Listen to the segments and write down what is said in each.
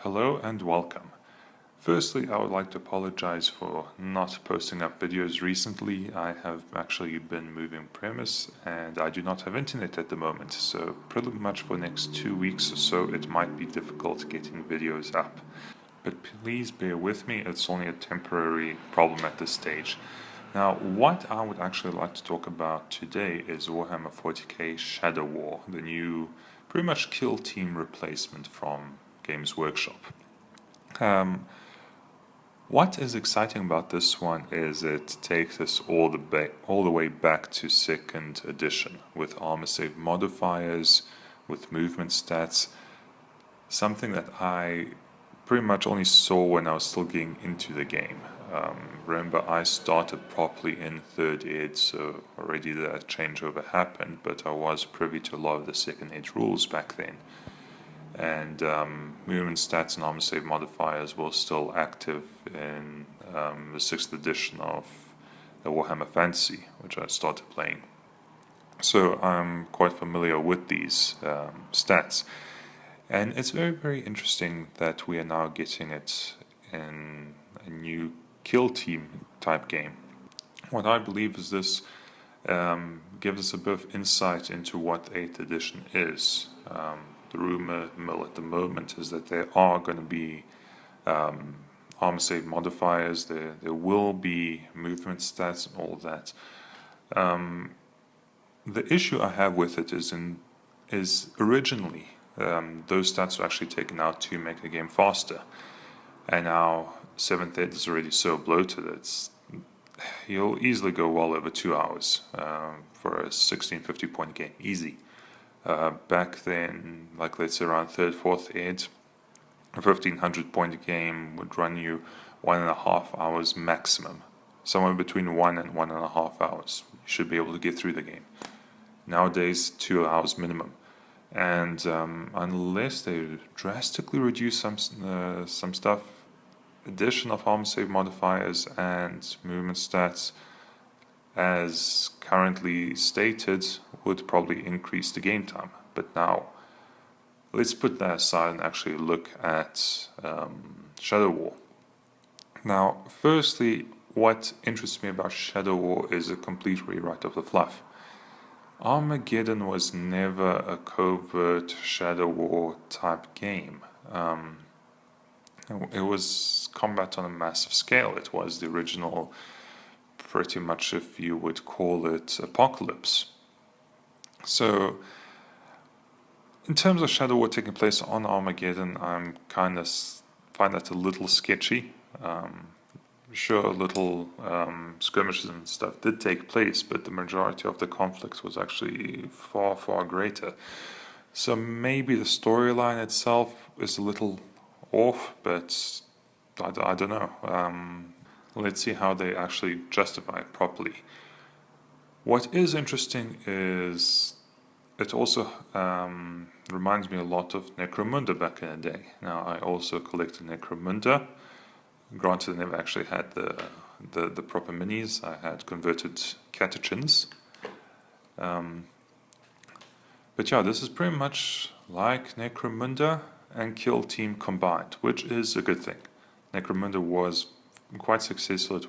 Hello and welcome. Firstly, I would like to apologize for not posting up videos recently. I have actually been moving premise and I do not have internet at the moment, so pretty much for the next 2 weeks or so it might be difficult getting videos up. But please bear with me, it's only a temporary problem at this stage. Now, what I would actually like to talk about today is Warhammer 40k Shadow War, the new pretty much kill team replacement from Games Workshop. What is exciting about this one is it takes us all the way back to 2nd edition with armor save modifiers, with movement stats, something that I pretty much only saw when I was still getting into the game. Remember, I started properly in 3rd ed, so already that changeover happened, but I was privy to a lot of the 2nd ed rules back then. And movement stats and armor save modifiers were still active in the 6th edition of the Warhammer Fantasy, which I started playing. So I'm quite familiar with these stats. And it's very, very interesting that we are now getting it in a new kill team type game. What I believe is this gives us a bit of insight into what 8th edition is. The rumor mill at the moment is that there are going to be armor save modifiers, there will be movement stats and all that. The issue I have with it is originally those stats were actually taken out to make the game faster, and now 7th ed is already so bloated that you'll easily go well over 2 hours for a 1650 point game, easy. Back then, like let's say around 3rd, 4th ed, a 1500 point game would run you 1.5 hours maximum. Somewhere between 1 and 1.5 hours. You should be able to get through the game. Nowadays, 2 hours minimum. And unless they drastically reduce some stuff, addition of armor save modifiers and movement stats, as currently stated, would probably increase the game time. But now, let's put that aside and actually look at Shadow War. Now, firstly, what interests me about Shadow War is a complete rewrite of the fluff. Armageddon was never a covert Shadow War type game. It was combat on a massive scale. It was the original, pretty much, if you would call it, apocalypse. So, in terms of Shadow War taking place on Armageddon, I'm kind of find that a little sketchy. Sure, little skirmishes and stuff did take place, but the majority of the conflict was actually far, far greater. So maybe the storyline itself is a little off, but I don't know. Let's see how they actually justify it properly. What is interesting is it also reminds me a lot of Necromunda back in the day. Now, I also collected Necromunda. Granted, I never actually had the proper minis. I had converted catechins. But yeah, this is pretty much like Necromunda and Kill Team combined, which is a good thing. Necromunda was quite successful.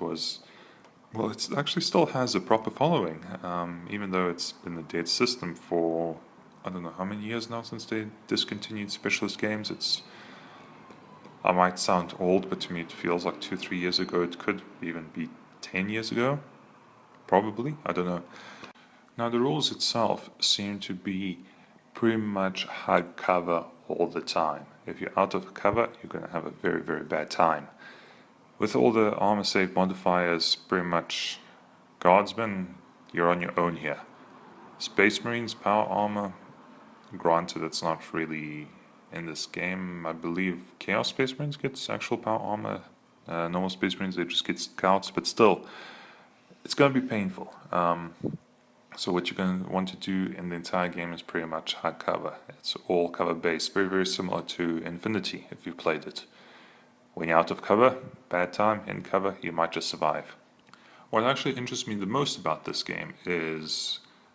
It actually still has a proper following, even though it's been a dead system for, I don't know how many years now since they discontinued specialist games. I might sound old, but to me it feels like 2-3 years ago. It could even be 10 years ago, probably, I don't know. Now, the rules itself seem to be pretty much hard cover all the time. If you're out of cover, you're going to have a very, very bad time. With all the armor save modifiers, pretty much guardsmen, you're on your own here. Space Marines, power armor, granted it's not really in this game. I believe Chaos Space Marines gets actual power armor. Normal Space Marines, they just get scouts, but still, it's going to be painful. So what you're going to want to do in the entire game is pretty much hard cover. It's all cover based, very, very similar to Infinity if you've played it. When you're out of cover, bad time. In cover, you might just survive. What actually interests me the most about this game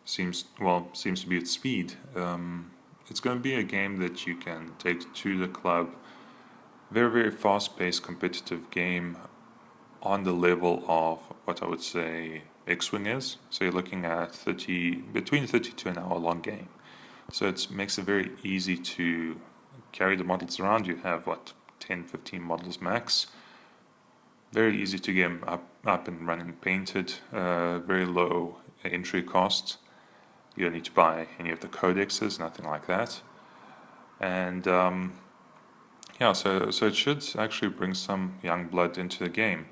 seems to be its speed. It's going to be a game that you can take to the club Very, very fast-paced competitive game on the level of what I would say X-Wing is. So you're looking at between 30 to an hour long game. So it makes it very easy to carry the models around. You have 10, 15 models max. Very easy to get them up and running painted. Very low entry cost. You don't need to buy any of the codexes, nothing like that. And yeah, so it should actually bring some young blood into the game.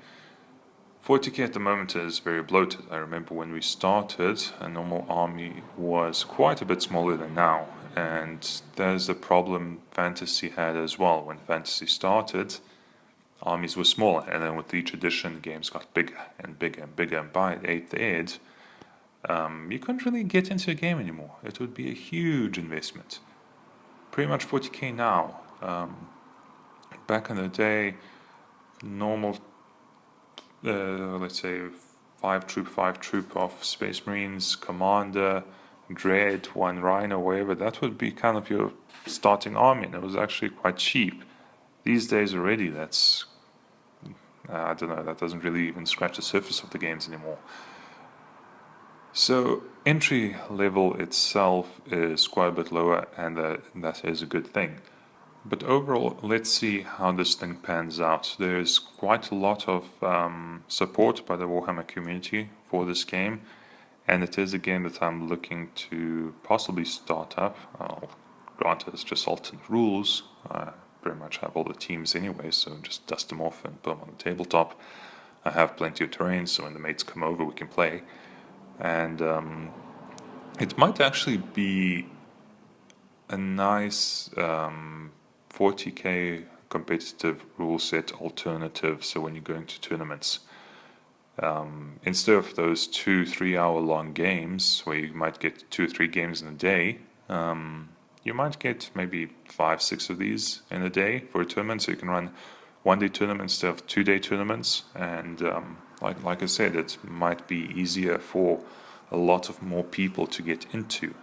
40k at the moment is very bloated. I remember when we started, a normal army was quite a bit smaller than now, and there's a problem Fantasy had as well. When Fantasy started, armies were smaller, and then with each edition, games got bigger and bigger and bigger, and by 8th ed, you couldn't really get into a game anymore. It would be a huge investment. Pretty much 40k now. Back in the day, normal, let's say 5 troop of Space Marines, Commander, Dread, 1 Rhino, whatever, that would be kind of your starting army, and it was actually quite cheap. These days already, that's, I don't know, that doesn't really even scratch the surface of the games anymore. So entry level itself is quite a bit lower, and that is a good thing. But overall, let's see how this thing pans out. There's quite a lot of support by the Warhammer community for this game, and it is a game that I'm looking to possibly start up. Granted, it's just alternate rules. I pretty much have all the teams anyway, so just dust them off and put them on the tabletop. I have plenty of terrain, so when the mates come over, we can play. And it might actually be a nice 40k competitive rule set alternative. So when you're going to tournaments, instead of those 2-3 hour long games where you might get 2 or 3 games in a day, you might get maybe 5-6 of these in a day for a tournament. So you can run 1-day tournaments instead of 2-day tournaments, and like I said, it might be easier for a lot of more people to get into,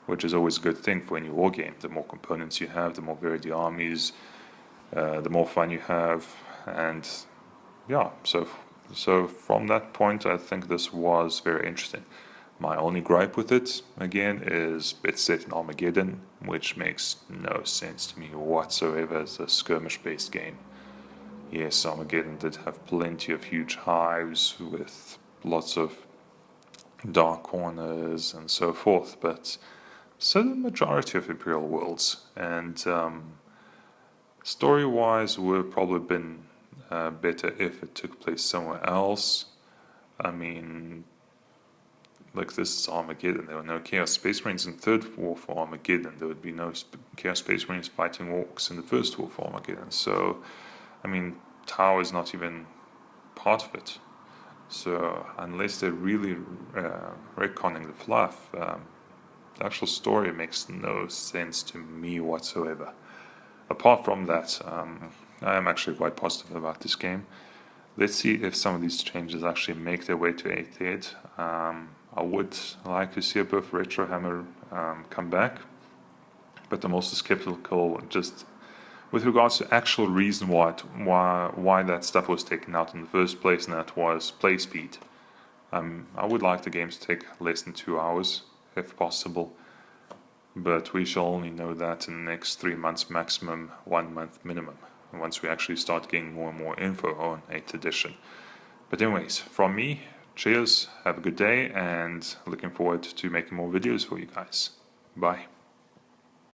which is always a good thing for any war game. The more components you have, the more varied the armies, the more fun you have, and yeah, so from that point, I think this was very interesting. My only gripe with it, again, is it's set in Armageddon, which makes no sense to me whatsoever as a skirmish-based game. Yes, Armageddon did have plenty of huge hives with lots of dark corners and so forth, but so the majority of Imperial worlds, and story-wise would have probably been better if it took place somewhere else. I mean, like, this is Armageddon. There were no Chaos Space Marines in Third War for Armageddon. There would be no Chaos Space Marines fighting orcs in the First War for Armageddon. So, I mean, Tau is not even part of it. So, unless they're really retconning the fluff, the actual story makes no sense to me whatsoever. Apart from that, I am actually quite positive about this game. Let's see if some of these changes actually make their way to 8th ed. I would like to see a bit of Retro Hammer come back, but I'm also skeptical just with regards to actual reason why that stuff was taken out in the first place, and that was play speed. I would like the games to take less than 2 hours, if possible, but we shall only know that in the next 3 months maximum, 1 month minimum, once we actually start getting more and more info on 8th edition. But anyways, from me, cheers, have a good day, and looking forward to making more videos for you guys. Bye.